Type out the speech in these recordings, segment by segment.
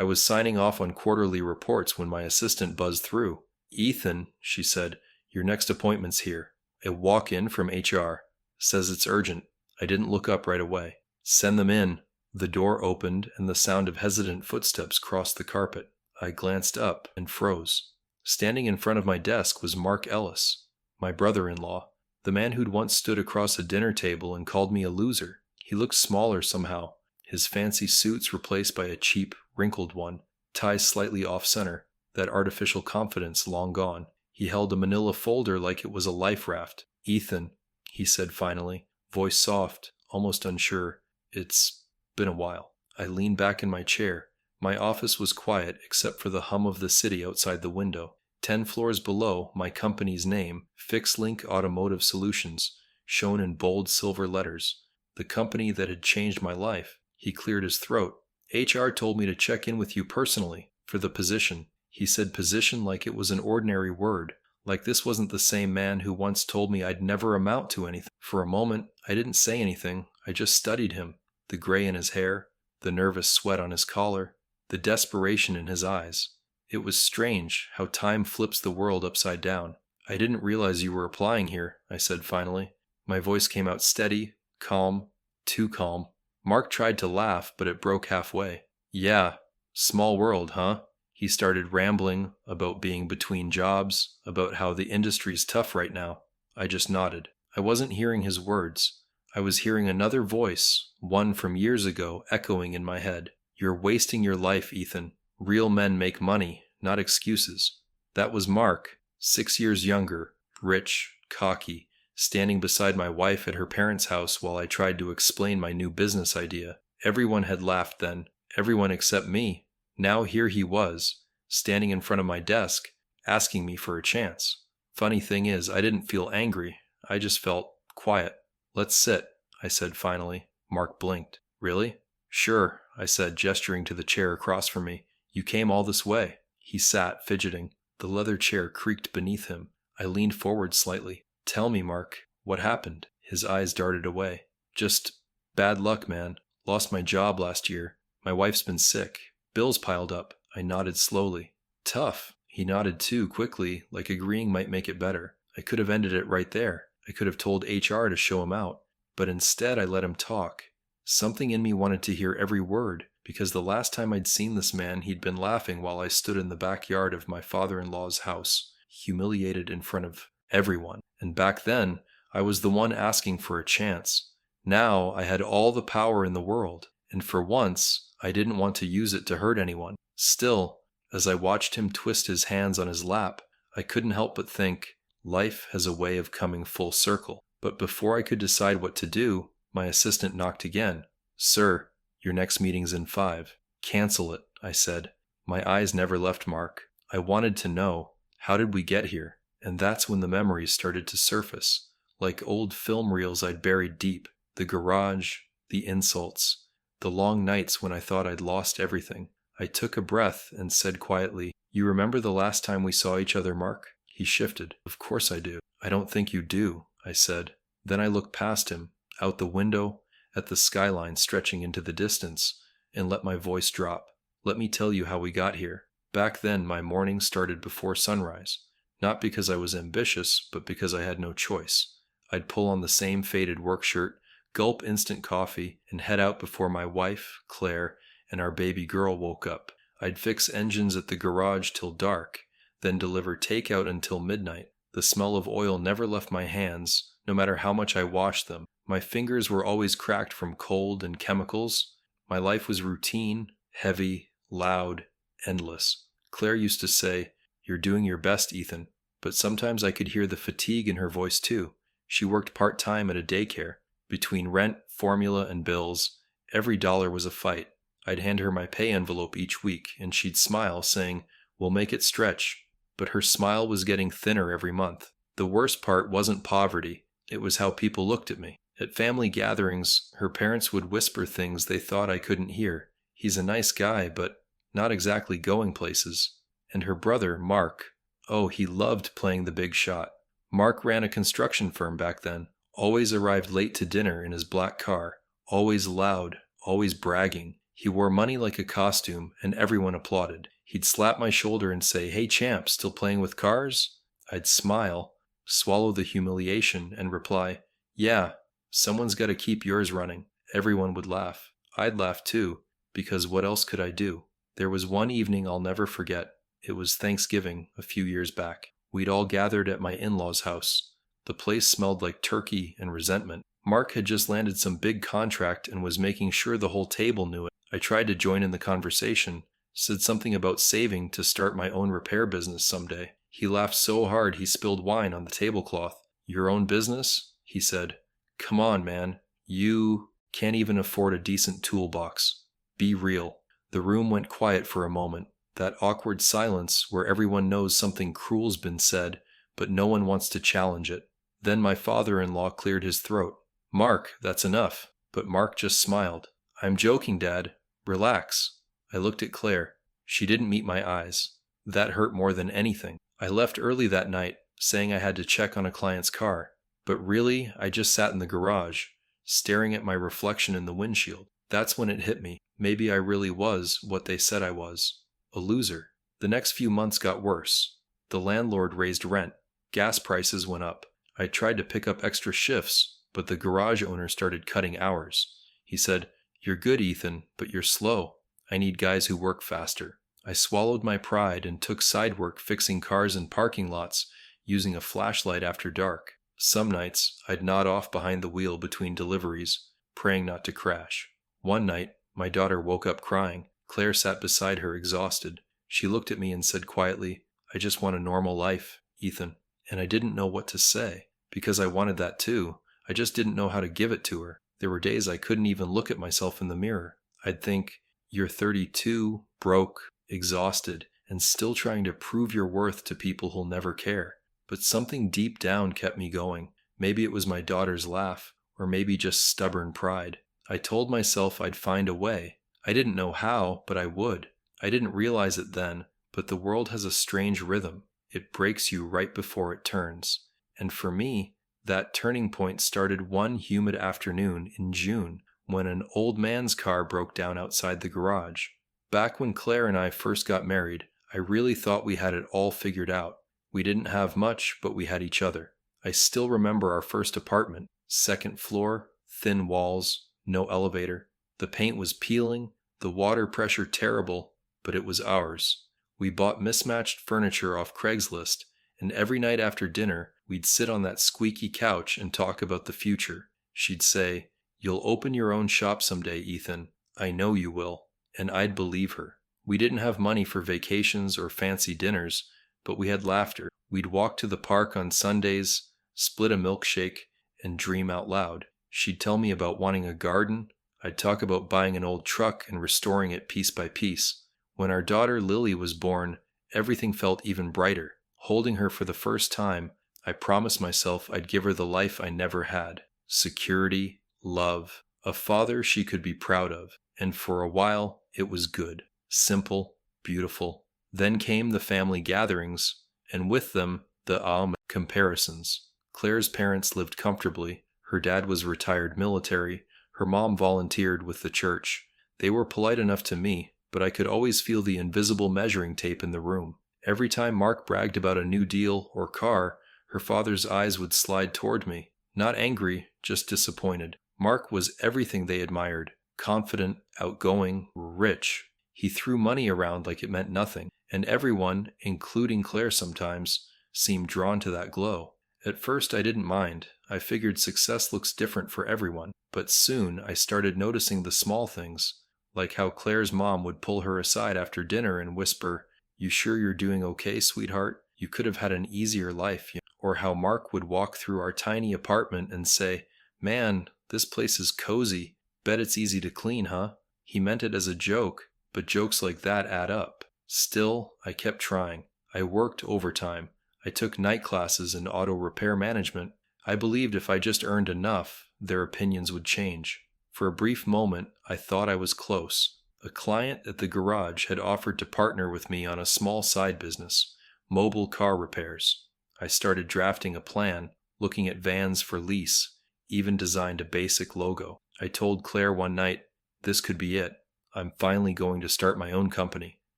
I was signing off on quarterly reports when my assistant buzzed through. "Ethan," she said, "your next appointment's here. A walk-in from HR. Says it's urgent." I didn't look up right away. "Send them in." The door opened and the sound of hesitant footsteps crossed the carpet. I glanced up and froze. Standing in front of my desk was Mark Ellis, my brother-in-law, the man who'd once stood across a dinner table and called me a loser. He looked smaller somehow, his fancy suits replaced by a cheap, wrinkled one, ties slightly off-center, that artificial confidence long gone. He held a manila folder like it was a life raft. "Ethan," he said finally, voice soft, almost unsure. "It's been a while." I leaned back in my chair. My office was quiet except for the hum of the city outside the window. 10 floors below, my company's name, FixLink Automotive Solutions, shone in bold silver letters. The company that had changed my life. He cleared his throat. "HR told me to check in with you personally, for the position." He said position like it was an ordinary word, like this wasn't the same man who once told me I'd never amount to anything. For a moment, I didn't say anything, I just studied him. The gray in his hair, the nervous sweat on his collar, the desperation in his eyes. It was strange how time flips the world upside down. "I didn't realize you were applying here," I said finally. My voice came out steady, calm, too calm. Mark tried to laugh, but it broke halfway. "Yeah, small world, huh?" He started rambling about being between jobs, about how the industry's tough right now. I just nodded. I wasn't hearing his words. I was hearing another voice, one from years ago, echoing in my head. "You're wasting your life, Ethan. Real men make money, not excuses." That was Mark, 6 years younger, rich, cocky, standing beside my wife at her parents' house while I tried to explain my new business idea. Everyone had laughed then, everyone except me. Now here he was, standing in front of my desk, asking me for a chance. Funny thing is, I didn't feel angry, I just felt quiet. "Let's sit," I said finally. Mark blinked. "Really?" "Sure," I said, gesturing to the chair across from me. "You came all this way." He sat, fidgeting. The leather chair creaked beneath him. I leaned forward slightly. "Tell me, Mark, what happened?" His eyes darted away. "Just bad luck, man. Lost my job last year. My wife's been sick. Bills piled up." I nodded slowly. "Tough." He nodded too, quickly, like agreeing might make it better. I could have ended it right there. I could have told HR to show him out. But instead I let him talk. Something in me wanted to hear every word, because the last time I'd seen this man he'd been laughing while I stood in the backyard of my father-in-law's house, humiliated in front of everyone. And back then, I was the one asking for a chance. Now I had all the power in the world, and for once, I didn't want to use it to hurt anyone. Still, as I watched him twist his hands on his lap, I couldn't help but think, life has a way of coming full circle. But before I could decide what to do, my assistant knocked again. "Sir, your next meeting's in 5. "Cancel it," I said. My eyes never left Mark. I wanted to know, how did we get here? And that's when the memories started to surface, like old film reels I'd buried deep. The garage, the insults, the long nights when I thought I'd lost everything. I took a breath and said quietly, "You remember the last time we saw each other, Mark?" He shifted. "Of course I do." "I don't think you do," I said. Then I looked past him, out the window, at the skyline stretching into the distance, and let my voice drop. "Let me tell you how we got here. Back then my mornings started before sunrise. Not because I was ambitious, but because I had no choice. I'd pull on the same faded work shirt, gulp instant coffee, and head out before my wife, Claire, and our baby girl woke up. I'd fix engines at the garage till dark, then deliver takeout until midnight. The smell of oil never left my hands, no matter how much I washed them. My fingers were always cracked from cold and chemicals. My life was routine, heavy, loud, endless. Claire used to say, "You're doing your best, Ethan." But sometimes I could hear the fatigue in her voice too. She worked part-time at a daycare. Between rent, formula, and bills, every dollar was a fight. I'd hand her my pay envelope each week, and she'd smile, saying, "We'll make it stretch." But her smile was getting thinner every month. The worst part wasn't poverty. It was how people looked at me. At family gatherings, her parents would whisper things they thought I couldn't hear. "He's a nice guy, but not exactly going places." And her brother, Mark, oh, he loved playing the big shot. Mark ran a construction firm back then, always arrived late to dinner in his black car, always loud, always bragging. He wore money like a costume, and everyone applauded. He'd slap my shoulder and say, "Hey champ, still playing with cars?" I'd smile, swallow the humiliation, and reply, "Yeah, someone's got to keep yours running." Everyone would laugh. I'd laugh too, because what else could I do? There was one evening I'll never forget. It was Thanksgiving, a few years back. We'd all gathered at my in-laws' house. The place smelled like turkey and resentment. Mark had just landed some big contract and was making sure the whole table knew it. I tried to join in the conversation, said something about saving to start my own repair business someday. He laughed so hard he spilled wine on the tablecloth. "Your own business?" he said. "Come on, man. You can't even afford a decent toolbox. Be real." The room went quiet for a moment. That awkward silence where everyone knows something cruel's been said, but no one wants to challenge it. Then my father-in-law cleared his throat. "Mark, that's enough." But Mark just smiled. "I'm joking, Dad. Relax." I looked at Claire. She didn't meet my eyes. That hurt more than anything. I left early that night, saying I had to check on a client's car. But really, I just sat in the garage, staring at my reflection in the windshield. That's when it hit me. Maybe I really was what they said I was. A loser. The next few months got worse. The landlord raised rent. Gas prices went up. I tried to pick up extra shifts, but the garage owner started cutting hours. He said, "You're good, Ethan, but you're slow. I need guys who work faster." I swallowed my pride and took side work fixing cars in parking lots, using a flashlight after dark. Some nights, I'd nod off behind the wheel between deliveries, praying not to crash. One night, my daughter woke up crying. Claire sat beside her, exhausted. She looked at me and said quietly, "I just want a normal life, Ethan." And I didn't know what to say, because I wanted that too. I just didn't know how to give it to her. There were days I couldn't even look at myself in the mirror. I'd think, "You're 32, broke, exhausted, and still trying to prove your worth to people who'll never care." But something deep down kept me going. Maybe it was my daughter's laugh, or maybe just stubborn pride. I told myself I'd find a way. I didn't know how, but I would. I didn't realize it then, but the world has a strange rhythm. It breaks you right before it turns. And for me, that turning point started one humid afternoon in June when an old man's car broke down outside the garage. Back when Claire and I first got married, I really thought we had it all figured out. We didn't have much, but we had each other. I still remember our first apartment. Second floor, thin walls, no elevator. The paint was peeling, the water pressure terrible, but it was ours. We bought mismatched furniture off Craigslist, and every night after dinner, we'd sit on that squeaky couch and talk about the future. She'd say, "You'll open your own shop someday, Ethan. I know you will." And I'd believe her. We didn't have money for vacations or fancy dinners, but we had laughter. We'd walk to the park on Sundays, split a milkshake, and dream out loud. She'd tell me about wanting a garden. I'd talk about buying an old truck and restoring it piece by piece. When our daughter Lily was born, everything felt even brighter. Holding her for the first time, I promised myself I'd give her the life I never had. Security, love, a father she could be proud of. And for a while, it was good. Simple, beautiful. Then came the family gatherings, and with them, the comparisons. Claire's parents lived comfortably. Her dad was retired military. Her mom volunteered with the church. They were polite enough to me, but I could always feel the invisible measuring tape in the room. Every time Mark bragged about a new deal or car, her father's eyes would slide toward me. Not angry, just disappointed. Mark was everything they admired. Confident, outgoing, rich. He threw money around like it meant nothing, and everyone, including Claire sometimes, seemed drawn to that glow. At first I didn't mind. I figured success looks different for everyone. But soon I started noticing the small things, like how Claire's mom would pull her aside after dinner and whisper, "You sure you're doing okay, sweetheart? You could have had an easier life." Or how Mark would walk through our tiny apartment and say, "Man, this place is cozy. Bet it's easy to clean, huh?" He meant it as a joke, but jokes like that add up. Still, I kept trying. I worked overtime. I took night classes in auto repair management. I believed if I just earned enough, their opinions would change. For a brief moment, I thought I was close. A client at the garage had offered to partner with me on a small side business, mobile car repairs. I started drafting a plan, looking at vans for lease, even designed a basic logo. I told Claire one night, "This could be it. I'm finally going to start my own company.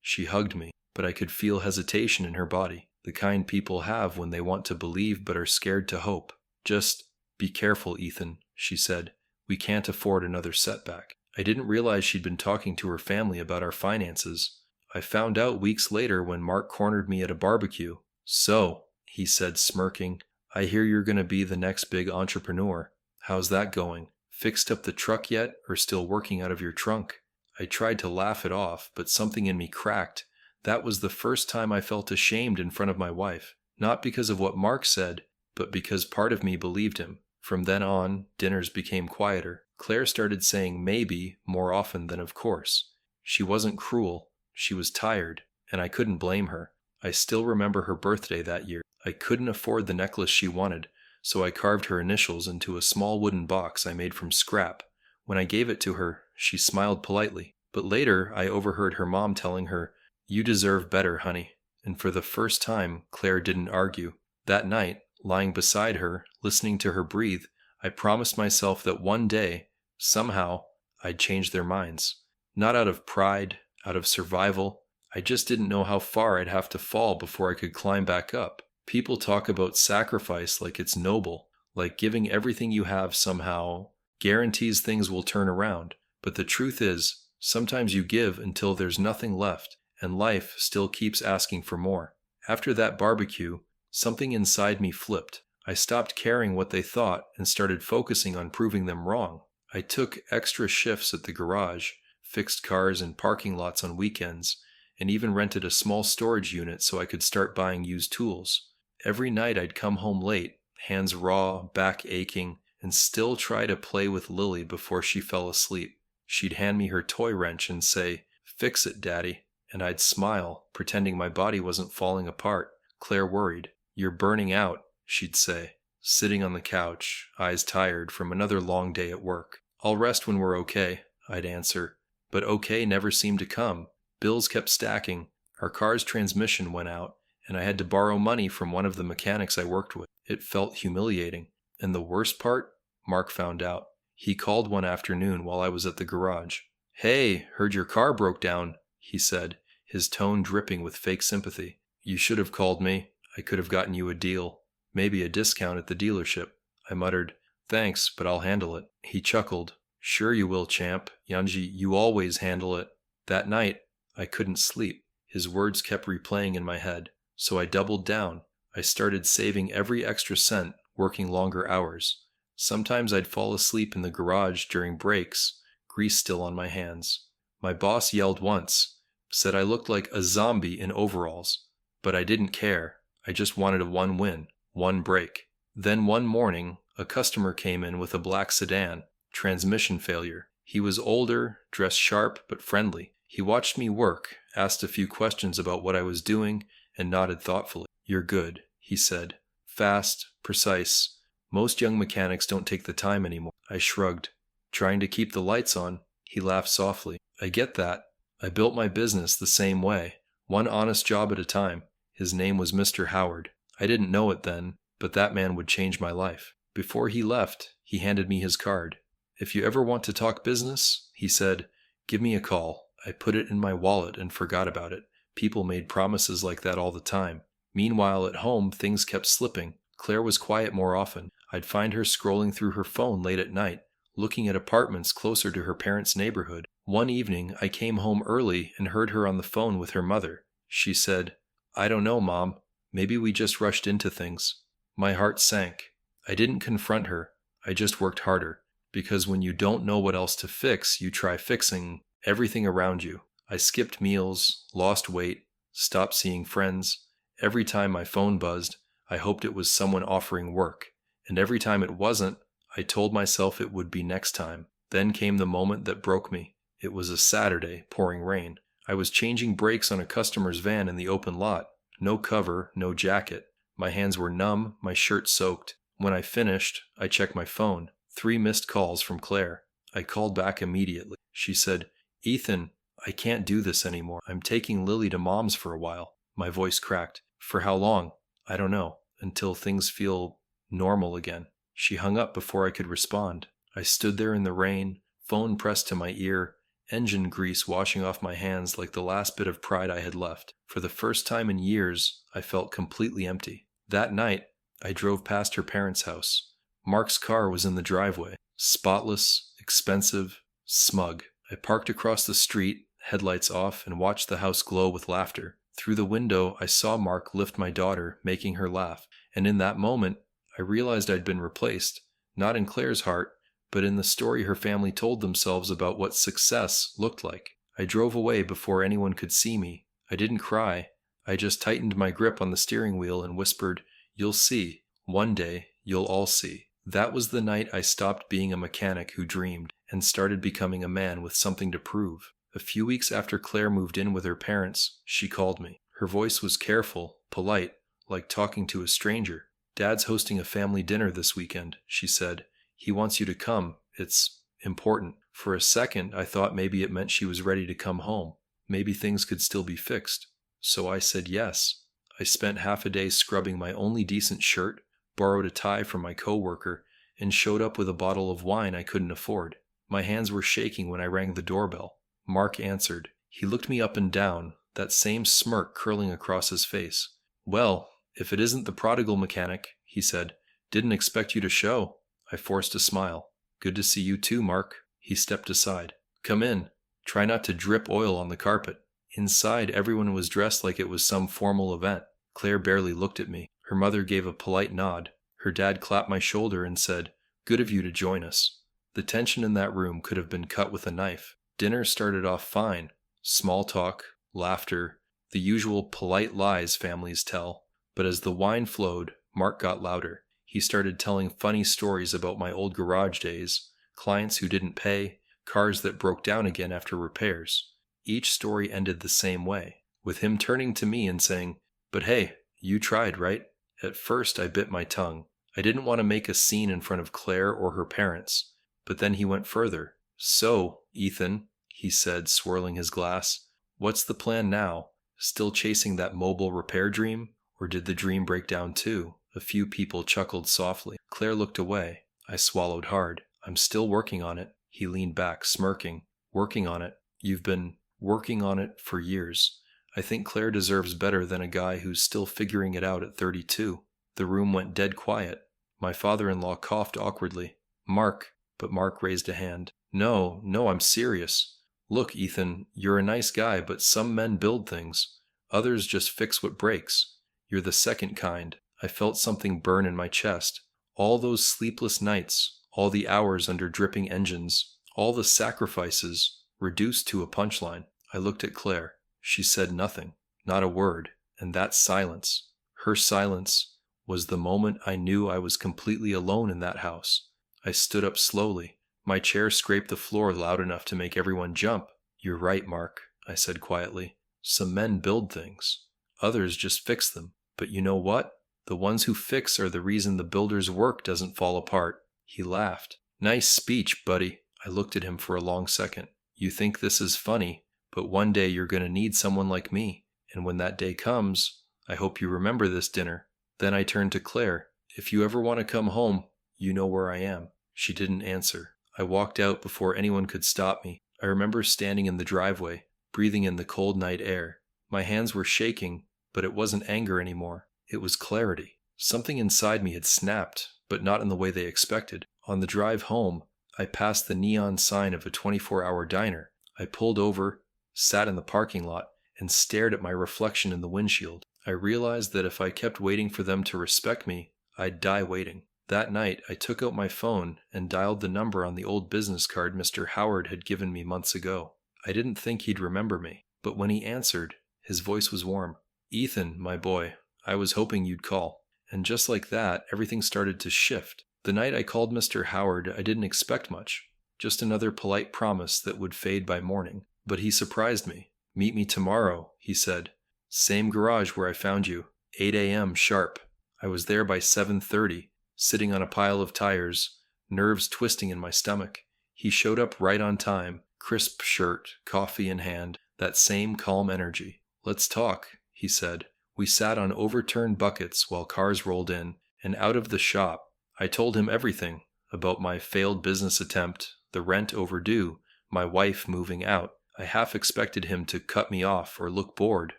She hugged me, but I could feel hesitation in her body, the kind people have when they want to believe but are scared to hope. Just be careful, Ethan, she said. We can't afford another setback. I didn't realize she'd been talking to her family about our finances. I found out weeks later when Mark cornered me at a barbecue. So, he said, smirking, I hear you're going to be the next big entrepreneur. How's that going? Fixed up the truck yet, or still working out of your trunk? I tried to laugh it off, but something in me cracked. That was the first time I felt ashamed in front of my wife. Not because of what Mark said, but because part of me believed him. From then on, dinners became quieter. Claire started saying maybe more often than of course. She wasn't cruel. She was tired, and I couldn't blame her. I still remember her birthday that year. I couldn't afford the necklace she wanted, so I carved her initials into a small wooden box I made from scrap. When I gave it to her, she smiled politely, but later I overheard her mom telling her, "You deserve better, honey." And for the first time, Claire didn't argue. That night, lying beside her, listening to her breathe, I promised myself that one day, somehow, I'd change their minds. Not out of pride, out of survival. I just didn't know how far I'd have to fall before I could climb back up. People talk about sacrifice like it's noble, like giving everything you have somehow guarantees things will turn around. But the truth is, sometimes you give until there's nothing left, and life still keeps asking for more. After that barbecue, something inside me flipped. I stopped caring what they thought and started focusing on proving them wrong. I took extra shifts at the garage, fixed cars in parking lots on weekends, and even rented a small storage unit so I could start buying used tools. Every night I'd come home late, hands raw, back aching, and still try to play with Lily before she fell asleep. She'd hand me her toy wrench and say, "Fix it, Daddy," and I'd smile, pretending my body wasn't falling apart. Claire worried. "You're burning out," she'd say, sitting on the couch, eyes tired from another long day at work. "I'll rest when we're okay," I'd answer. But okay never seemed to come. Bills kept stacking, our car's transmission went out, and I had to borrow money from one of the mechanics I worked with. It felt humiliating. And the worst part? Mark found out. He called one afternoon while I was at the garage. "Hey, heard your car broke down," he said, his tone dripping with fake sympathy. "You should have called me. I could have gotten you a deal. Maybe a discount at the dealership." I muttered, "Thanks, but I'll handle it." He chuckled. "Sure you will, champ. Yanji, you always handle it." That night, I couldn't sleep. His words kept replaying in my head. So I doubled down. I started saving every extra cent, working longer hours. Sometimes I'd fall asleep in the garage during breaks, grease still on my hands. My boss yelled once, said I looked like a zombie in overalls. But I didn't care. I just wanted a one win, one break. Then one morning, a customer came in with a black sedan, transmission failure. He was older, dressed sharp but friendly. He watched me work, asked a few questions about what I was doing, and nodded thoughtfully. "You're good," he said. "Fast, precise. Most young mechanics don't take the time anymore." I shrugged. "Trying to keep the lights on." He laughed softly. "I get that. I built my business the same way, one honest job at a time." His name was Mr. Howard. I didn't know it then, but that man would change my life. Before he left, he handed me his card. "If you ever want to talk business," he said, "give me a call." I put it in my wallet and forgot about it. People made promises like that all the time. Meanwhile, at home, things kept slipping. Claire was quiet more often. I'd find her scrolling through her phone late at night, looking at apartments closer to her parents' neighborhood. One evening, I came home early and heard her on the phone with her mother. She said, "I don't know, Mom. Maybe we just rushed into things." My heart sank. I didn't confront her. I just worked harder. Because when you don't know what else to fix, you try fixing everything around you. I skipped meals, lost weight, stopped seeing friends. Every time my phone buzzed, I hoped it was someone offering work. And every time it wasn't, I told myself it would be next time. Then came the moment that broke me. It was a Saturday, pouring rain. I was changing brakes on a customer's van in the open lot. No cover, no jacket. My hands were numb, my shirt soaked. When I finished, I checked my phone. 3 missed calls from Claire. I called back immediately. She said, "Ethan, I can't do this anymore. I'm taking Lily to Mom's for a while." My voice cracked. "For how long?" "I don't know. Until things feel normal again." She hung up before I could respond. I stood there in the rain, phone pressed to my ear, engine grease washing off my hands like the last bit of pride I had left. For the first time in years, I felt completely empty. That night, I drove past her parents' house. Mark's car was in the driveway, spotless, expensive, smug. I parked across the street, headlights off, and watched the house glow with laughter. Through the window, I saw Mark lift my daughter, making her laugh, and in that moment, I realized I'd been replaced, not in Claire's heart, but in the story her family told themselves about what success looked like. I drove away before anyone could see me. I didn't cry. I just tightened my grip on the steering wheel and whispered, "You'll see. One day, you'll all see." That was the night I stopped being a mechanic who dreamed and started becoming a man with something to prove. A few weeks after Claire moved in with her parents, she called me. Her voice was careful, polite, like talking to a stranger. "Dad's hosting a family dinner this weekend," she said. "He wants you to come. It's important." For a second, I thought maybe it meant she was ready to come home. Maybe things could still be fixed. So I said yes. I spent half a day scrubbing my only decent shirt, borrowed a tie from my coworker, and showed up with a bottle of wine I couldn't afford. My hands were shaking when I rang the doorbell. Mark answered. He looked me up and down, that same smirk curling across his face. "Well, if it isn't the prodigal mechanic," he said. "Didn't expect you to show." I forced a smile. "Good to see you too, Mark." He stepped aside. "Come in. Try not to drip oil on the carpet." Inside, everyone was dressed like it was some formal event. Claire barely looked at me. Her mother gave a polite nod. Her dad clapped my shoulder and said, "Good of you to join us." The tension in that room could have been cut with a knife. Dinner started off fine. Small talk, laughter, the usual polite lies families tell. But as the wine flowed, Mark got louder. He started telling funny stories about my old garage days, clients who didn't pay, cars that broke down again after repairs. Each story ended the same way, with him turning to me and saying, "But hey, you tried, right?" At first, I bit my tongue. I didn't want to make a scene in front of Claire or her parents. But then he went further. "So, Ethan," he said, swirling his glass, "what's the plan now? Still chasing that mobile repair dream? Or did the dream break down too?" A few people chuckled softly. Claire looked away. I swallowed hard. "I'm still working on it." He leaned back, smirking. "Working on it? You've been working on it for years. I think Claire deserves better than a guy who's still figuring it out at 32. The room went dead quiet. My father-in-law coughed awkwardly. But Mark raised a hand. No, I'm serious. Look, Ethan, you're a nice guy, but some men build things. Others just fix what breaks. You're the second kind." I felt something burn in my chest. All those sleepless nights, all the hours under dripping engines, all the sacrifices, reduced to a punchline. I looked at Claire. She said nothing, not a word, and that silence, her silence, was the moment I knew I was completely alone in that house. I stood up slowly. My chair scraped the floor loud enough to make everyone jump. "You're right, Mark," I said quietly. "Some men build things. Others just fix them. But you know what? The ones who fix are the reason the builder's work doesn't fall apart." He laughed. "Nice speech, buddy." I looked at him for a long second. "You think this is funny, but one day you're going to need someone like me. And when that day comes, I hope you remember this dinner." Then I turned to Claire. "If you ever want to come home, you know where I am." She didn't answer. I walked out before anyone could stop me. I remember standing in the driveway, breathing in the cold night air. My hands were shaking, but it wasn't anger anymore. It was clarity. Something inside me had snapped, but not in the way they expected. On the drive home, I passed the neon sign of a 24-hour diner. I pulled over, sat in the parking lot, and stared at my reflection in the windshield. I realized that if I kept waiting for them to respect me, I'd die waiting. That night, I took out my phone and dialed the number on the old business card Mr. Howard had given me months ago. I didn't think he'd remember me, but when he answered, his voice was warm. "Ethan, my boy, I was hoping you'd call." And just like that, everything started to shift. The night I called Mr. Howard, I didn't expect much. Just another polite promise that would fade by morning. But he surprised me. "Meet me tomorrow," he said. "Same garage where I found you. 8 a.m. sharp." I was there by 7:30, sitting on a pile of tires, nerves twisting in my stomach. He showed up right on time, crisp shirt, coffee in hand, that same calm energy. "Let's talk," he said. We sat on overturned buckets while cars rolled in, and out of the shop, I told him everything about my failed business attempt, the rent overdue, my wife moving out. I half expected him to cut me off or look bored,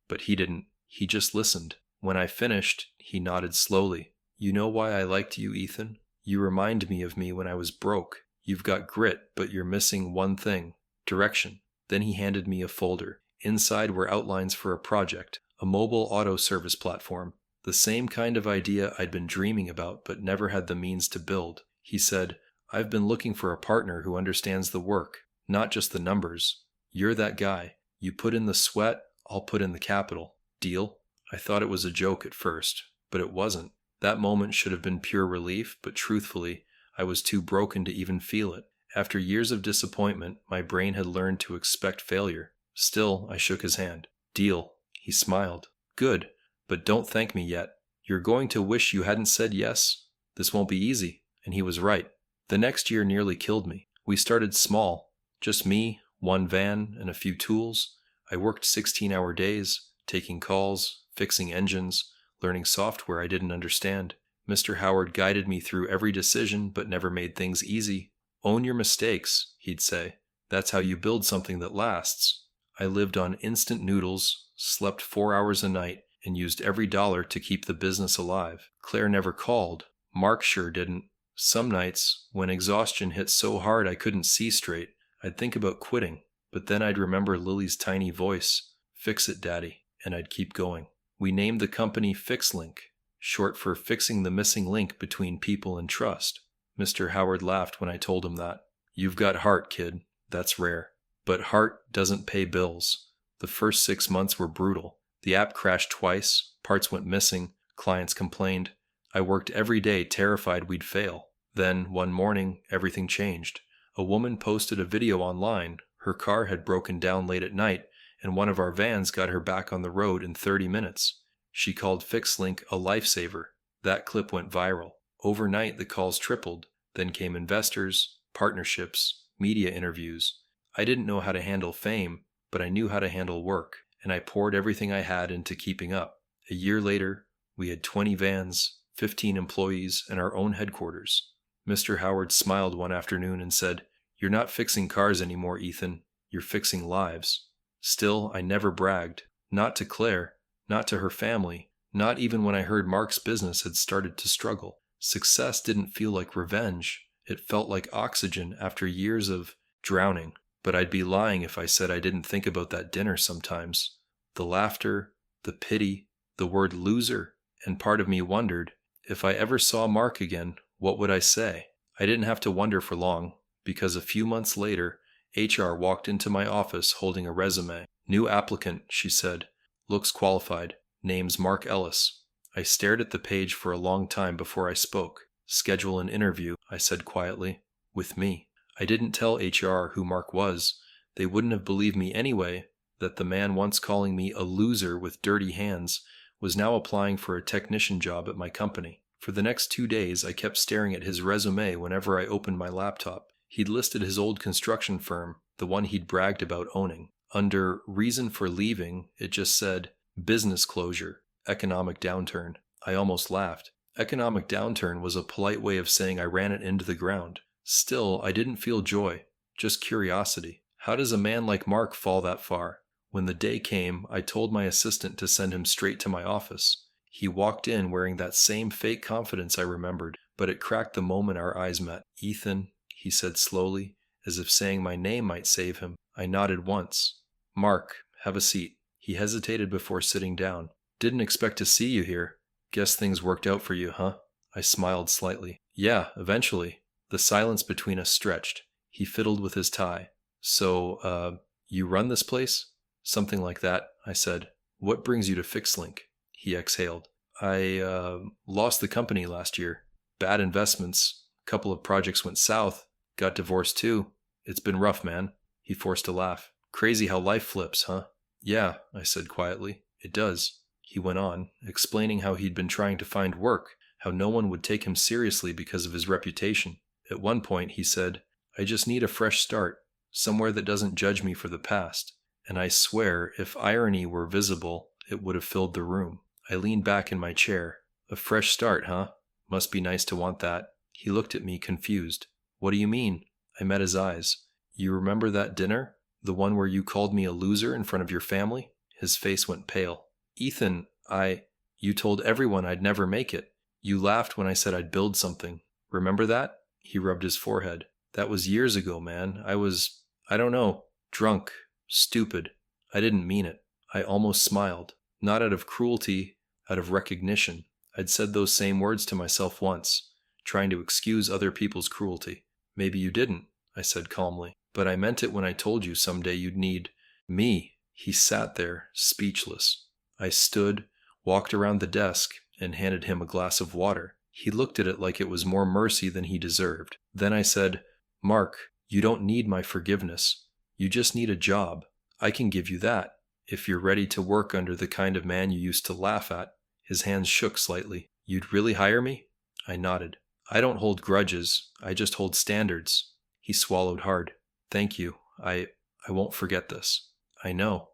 but he didn't. He just listened. When I finished, he nodded slowly. You know why I liked you, Ethan? You remind me of me when I was broke. You've got grit, but you're missing one thing: direction. Then he handed me a folder. Inside were outlines for a project, a mobile auto service platform. The same kind of idea I'd been dreaming about but never had the means to build. He said, I've been looking for a partner who understands the work, not just the numbers. You're that guy. You put in the sweat, I'll put in the capital. Deal? I thought it was a joke at first, but it wasn't. That moment should have been pure relief, but truthfully, I was too broken to even feel it. After years of disappointment, my brain had learned to expect failure. Still, I shook his hand. Deal. He smiled. Good, but don't thank me yet. You're going to wish you hadn't said yes. This won't be easy. And he was right. The next year nearly killed me. We started small. Just me, one van, and a few tools. I worked 16-hour days, taking calls, fixing engines, learning software I didn't understand. Mr. Howard guided me through every decision, but never made things easy. Own your mistakes, he'd say. That's how you build something that lasts. I lived on instant noodles, slept 4 hours a night, and used every dollar to keep the business alive. Claire never called. Mark sure didn't. Some nights, when exhaustion hit so hard I couldn't see straight, I'd think about quitting, but then I'd remember Lily's tiny voice, "Fix it, Daddy," and I'd keep going. We named the company FixLink, short for fixing the missing link between people and trust. Mr. Howard laughed when I told him that. You've got heart, kid. That's rare. But heart doesn't pay bills. The first 6 months were brutal. The app crashed twice, parts went missing, clients complained. I worked every day terrified we'd fail. Then, one morning, everything changed. A woman posted a video online. Her car had broken down late at night, and one of our vans got her back on the road in 30 minutes. She called FixLink a lifesaver. That clip went viral. Overnight, the calls tripled. Then came investors, partnerships, media interviews. I didn't know how to handle fame, but I knew how to handle work, and I poured everything I had into keeping up. A year later, we had 20 vans, 15 employees, and our own headquarters. Mr. Howard smiled one afternoon and said, You're not fixing cars anymore, Ethan. You're fixing lives. Still, I never bragged. Not to Claire, not to her family, not even when I heard Mark's business had started to struggle. Success didn't feel like revenge. It felt like oxygen after years of drowning. But I'd be lying if I said I didn't think about that dinner sometimes. The laughter, the pity, the word loser, and part of me wondered, if I ever saw Mark again, what would I say? I didn't have to wonder for long, because a few months later, HR walked into my office holding a resume. New applicant, she said. Looks qualified. Name's Mark Ellis. I stared at the page for a long time before I spoke. Schedule an interview, I said quietly. With me. I didn't tell HR who Mark was. They wouldn't have believed me anyway, that the man once calling me a loser with dirty hands was now applying for a technician job at my company. For the next 2 days, I kept staring at his resume whenever I opened my laptop. He'd listed his old construction firm, the one he'd bragged about owning. Under reason for leaving, it just said, business closure, economic downturn. I almost laughed. Economic downturn was a polite way of saying I ran it into the ground. Still, I didn't feel joy, just curiosity. How does a man like Mark fall that far? When the day came, I told my assistant to send him straight to my office. He walked in wearing that same fake confidence I remembered, but it cracked the moment our eyes met. Ethan, he said slowly, as if saying my name might save him. I nodded once. Mark, have a seat. He hesitated before sitting down. Didn't expect to see you here. Guess things worked out for you, huh? I smiled slightly. Yeah, eventually. The silence between us stretched. He fiddled with his tie. So, you run this place? Something like that, I said. What brings you to FixLink? He exhaled. I lost the company last year. Bad investments. A couple of projects went south. Got divorced too. It's been rough, man. He forced a laugh. Crazy how life flips, huh? Yeah, I said quietly. It does. He went on, explaining how he'd been trying to find work, how no one would take him seriously because of his reputation. At one point, he said, I just need a fresh start, somewhere that doesn't judge me for the past. And I swear, if irony were visible, it would have filled the room. I leaned back in my chair. A fresh start, huh? Must be nice to want that. He looked at me, confused. What do you mean? I met his eyes. You remember that dinner? The one where you called me a loser in front of your family? His face went pale. Ethan, you told everyone I'd never make it. You laughed when I said I'd build something. Remember that? He rubbed his forehead. That was years ago, man. I don't know, drunk, stupid. I didn't mean it. I almost smiled. Not out of cruelty, out of recognition. I'd said those same words to myself once, trying to excuse other people's cruelty. Maybe you didn't, I said calmly. But I meant it when I told you someday you'd need me. He sat there, speechless. I stood, walked around the desk, and handed him a glass of water. He looked at it like it was more mercy than he deserved. Then I said, Mark, you don't need my forgiveness. You just need a job. I can give you that, if you're ready to work under the kind of man you used to laugh at. His hands shook slightly. You'd really hire me? I nodded. I don't hold grudges. I just hold standards. He swallowed hard. Thank you. I won't forget this. I know,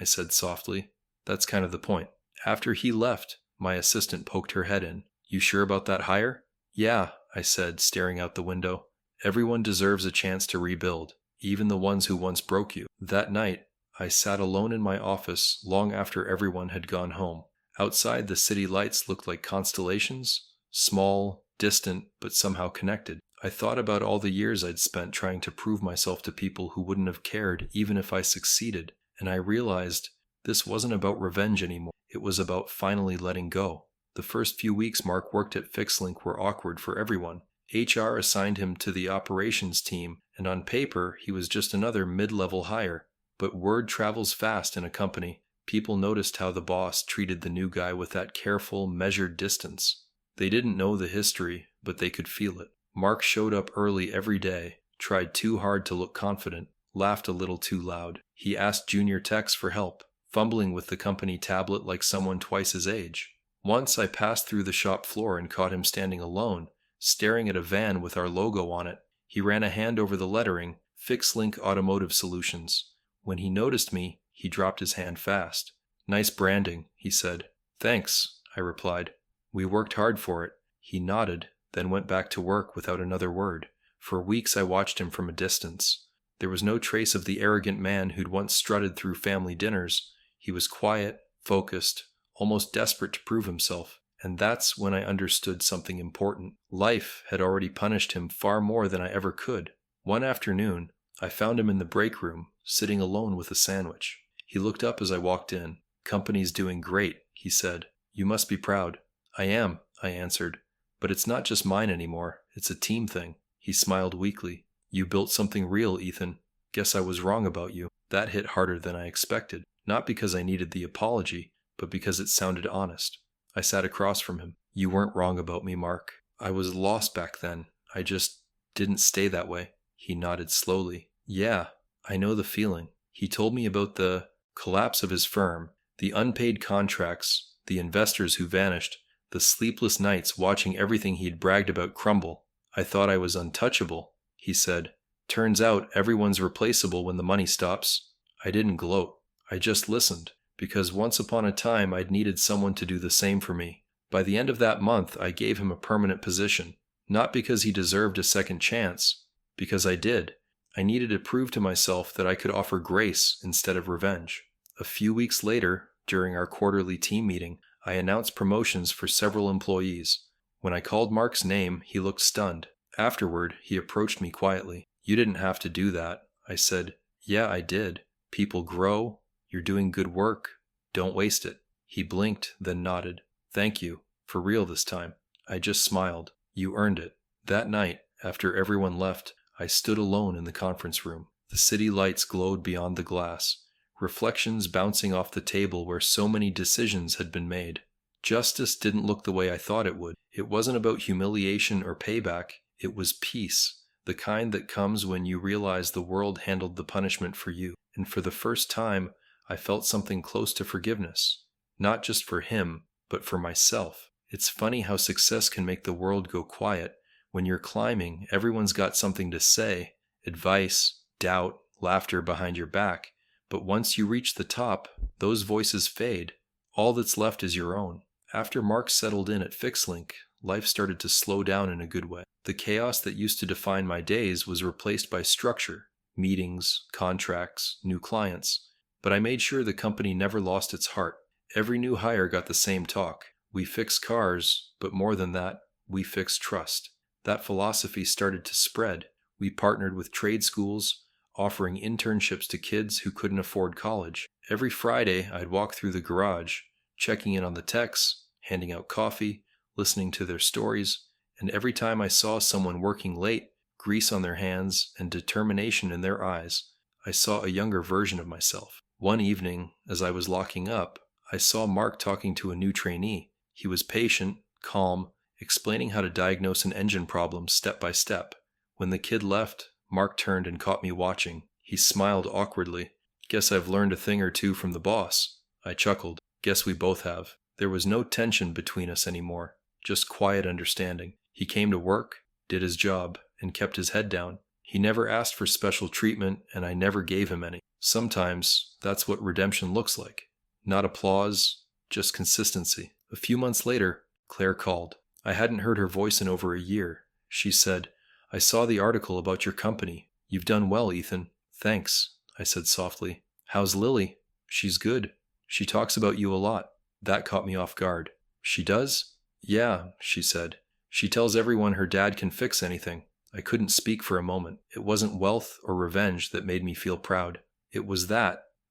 I said softly. That's kind of the point. After he left, my assistant poked her head in. You sure about that hire? Yeah, I said, staring out the window. Everyone deserves a chance to rebuild, even the ones who once broke you. That night, I sat alone in my office long after everyone had gone home. Outside, the city lights looked like constellations, small, distant, but somehow connected. I thought about all the years I'd spent trying to prove myself to people who wouldn't have cared even if I succeeded, and I realized this wasn't about revenge anymore. It was about finally letting go. The first few weeks Mark worked at FixLink were awkward for everyone. HR assigned him to the operations team, and on paper, he was just another mid-level hire. But word travels fast in a company. People noticed how the boss treated the new guy with that careful, measured distance. They didn't know the history, but they could feel it. Mark showed up early every day, tried too hard to look confident, laughed a little too loud. He asked junior techs for help, fumbling with the company tablet like someone twice his age. Once I passed through the shop floor and caught him standing alone, staring at a van with our logo on it. He ran a hand over the lettering, FixLink Automotive Solutions. When he noticed me, he dropped his hand fast. Nice branding, he said. Thanks, I replied. We worked hard for it. He nodded, then went back to work without another word. For weeks I watched him from a distance. There was no trace of the arrogant man who'd once strutted through family dinners. He was quiet, focused, almost desperate to prove himself. And that's when I understood something important. Life had already punished him far more than I ever could. One afternoon, I found him in the break room, sitting alone with a sandwich. He looked up as I walked in. Company's doing great, he said. You must be proud. I am, I answered. But it's not just mine anymore. It's a team thing. He smiled weakly. You built something real, Ethan. Guess I was wrong about you. That hit harder than I expected. Not because I needed the apology, but because it sounded honest. I sat across from him. You weren't wrong about me, Mark. I was lost back then. I just didn't stay that way. He nodded slowly. Yeah, I know the feeling. He told me about the collapse of his firm, the unpaid contracts, the investors who vanished, the sleepless nights watching everything he'd bragged about crumble. I thought I was untouchable, he said. Turns out everyone's replaceable when the money stops. I didn't gloat. I just listened, because once upon a time I'd needed someone to do the same for me. By the end of that month, I gave him a permanent position, not because he deserved a second chance, because I did. I needed to prove to myself that I could offer grace instead of revenge. A few weeks later, during our quarterly team meeting, I announced promotions for several employees. When I called Mark's name, he looked stunned. Afterward, he approached me quietly. You didn't have to do that. I said, yeah, I did. People grow. You're doing good work. Don't waste it. He blinked, then nodded. Thank you. For real this time. I just smiled. You earned it. That night, after everyone left, I stood alone in the conference room. The city lights glowed beyond the glass, reflections bouncing off the table where so many decisions had been made. Justice didn't look the way I thought it would. It wasn't about humiliation or payback. It was peace, the kind that comes when you realize the world handled the punishment for you. And for the first time, I felt something close to forgiveness. Not just for him, but for myself. It's funny how success can make the world go quiet. When you're climbing, everyone's got something to say, advice, doubt, laughter behind your back. But once you reach the top, those voices fade. All that's left is your own. After Mark settled in at FixLink, life started to slow down in a good way. The chaos that used to define my days was replaced by structure. meetings, contracts, new clients. But I made sure the company never lost its heart. Every new hire got the same talk. We fix cars, but more than that, we fix trust. That philosophy started to spread. We partnered with trade schools, offering internships to kids who couldn't afford college. Every Friday, I'd walk through the garage, checking in on the techs, handing out coffee, listening to their stories, and every time I saw someone working late, grease on their hands and determination in their eyes, I saw a younger version of myself. One evening, as I was locking up, I saw Mark talking to a new trainee. He was patient, calm, explaining how to diagnose an engine problem step by step. When the kid left, Mark turned and caught me watching. He smiled awkwardly. "Guess I've learned a thing or two from the boss." I chuckled. "Guess we both have." There was no tension between us anymore, just quiet understanding. He came to work, did his job, and kept his head down. He never asked for special treatment, and I never gave him any. Sometimes that's what redemption looks like. Not applause, just consistency. A few months later, Claire called. I hadn't heard her voice in over a year. She said, "I saw the article about your company. You've done well, Ethan." "Thanks," I said softly. "How's Lily?" "She's good. She talks about you a lot." That caught me off guard. "She does?" "Yeah," she said. "She tells everyone her dad can fix anything." I couldn't speak for a moment. It wasn't wealth or revenge that made me feel proud. It was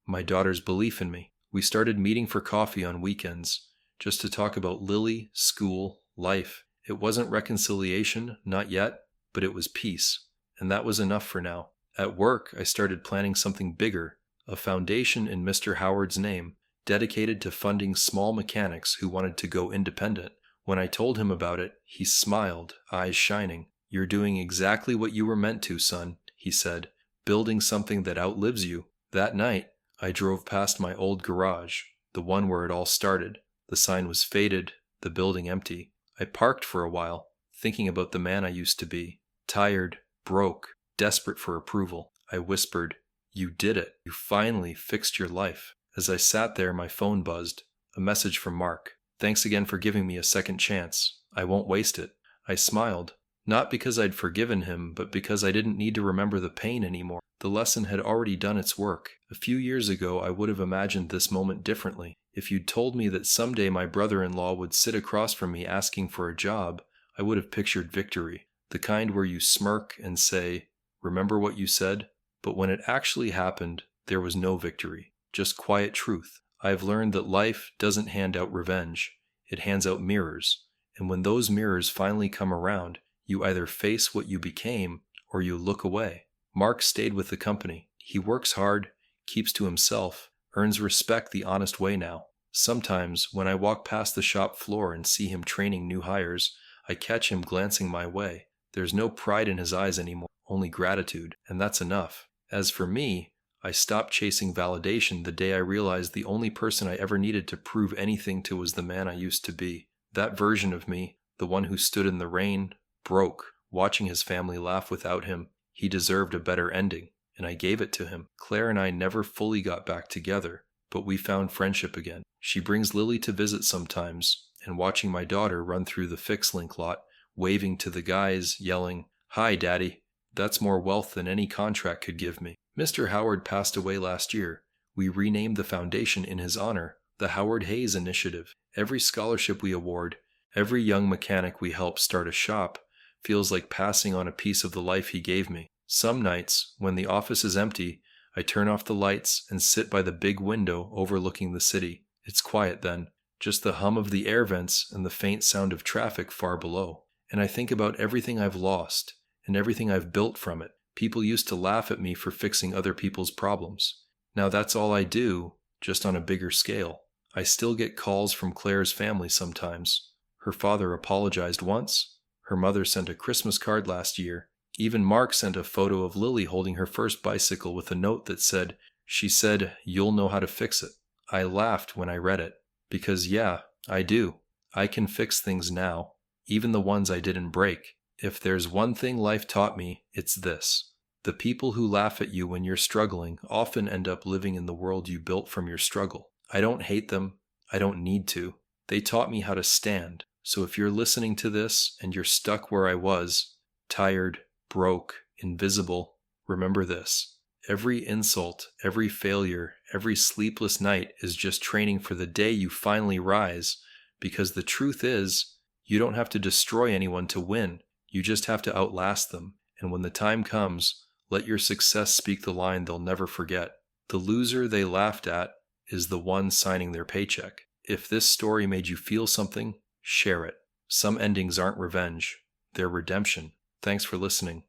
my daughter's belief in me. We started meeting for coffee on weekends, just to talk about Lily, school, life. It wasn't reconciliation, not yet, but it was peace. And that was enough for now. At work, I started planning something bigger, a foundation in Mr. Howard's name, dedicated to funding small mechanics who wanted to go independent. When I told him about it, he smiled, eyes shining. "You're doing exactly what you were meant to, son," he said, "building something that outlives you." That night, I drove past my old garage, the one where it all started. The sign was faded, the building empty. I parked for a while, thinking about the man I used to be. Tired, broke, desperate for approval. I whispered, "You did it. You finally fixed your life." As I sat there, my phone buzzed. A message from Mark. "Thanks again for giving me a second chance. I won't waste it." I smiled. Not because I'd forgiven him, but because I didn't need to remember the pain anymore. The lesson had already done its work. A few years ago, I would have imagined this moment differently. If you'd told me that someday my brother-in-law would sit across from me asking for a job, I would have pictured victory. The kind where you smirk and say, "Remember what you said?" But when it actually happened, there was no victory, just quiet truth. I've learned that life doesn't hand out revenge. It hands out mirrors. And when those mirrors finally come around, you either face what you became or you look away. Mark stayed with the company. He works hard, keeps to himself, earns respect the honest way now. Sometimes, when I walk past the shop floor and see him training new hires, I catch him glancing my way. There's no pride in his eyes anymore, only gratitude, and that's enough. As for me, I stopped chasing validation the day I realized the only person I ever needed to prove anything to was the man I used to be. That version of me, the one who stood in the rain, broke, watching his family laugh without him. He deserved a better ending, and I gave it to him. Claire and I never fully got back together, but we found friendship again. She brings Lily to visit sometimes, and watching my daughter run through the FixLink lot, waving to the guys, yelling, "Hi, Daddy," that's more wealth than any contract could give me. Mr. Howard passed away last year. We renamed the foundation in his honor, the Howard Hayes Initiative. Every scholarship we award, every young mechanic we help start a shop, feels like passing on a piece of the life he gave me. Some nights, when the office is empty, I turn off the lights and sit by the big window overlooking the city. It's quiet then, just the hum of the air vents and the faint sound of traffic far below. And I think about everything I've lost and everything I've built from it. People used to laugh at me for fixing other people's problems. Now that's all I do, just on a bigger scale. I still get calls from Claire's family sometimes. Her father apologized once. Her mother sent a Christmas card last year. Even Mark sent a photo of Lily holding her first bicycle with a note that said, "She said, you'll know how to fix it." I laughed when I read it, because yeah, I do. I can fix things now, even the ones I didn't break. If there's one thing life taught me, it's this. The people who laugh at you when you're struggling often end up living in the world you built from your struggle. I don't hate them. I don't need to. They taught me how to stand. So if you're listening to this and you're stuck where I was, tired, broke, invisible, Remember this. Every insult, every failure, every sleepless night is just training for the day you finally rise, because the truth is, you don't have to destroy anyone to win. You just have to outlast them. And when the time comes, let your success speak the line they'll never forget. The loser they laughed at is the one signing their paycheck. If this story made you feel something, share it. Some endings aren't revenge, they're redemption. Thanks for listening.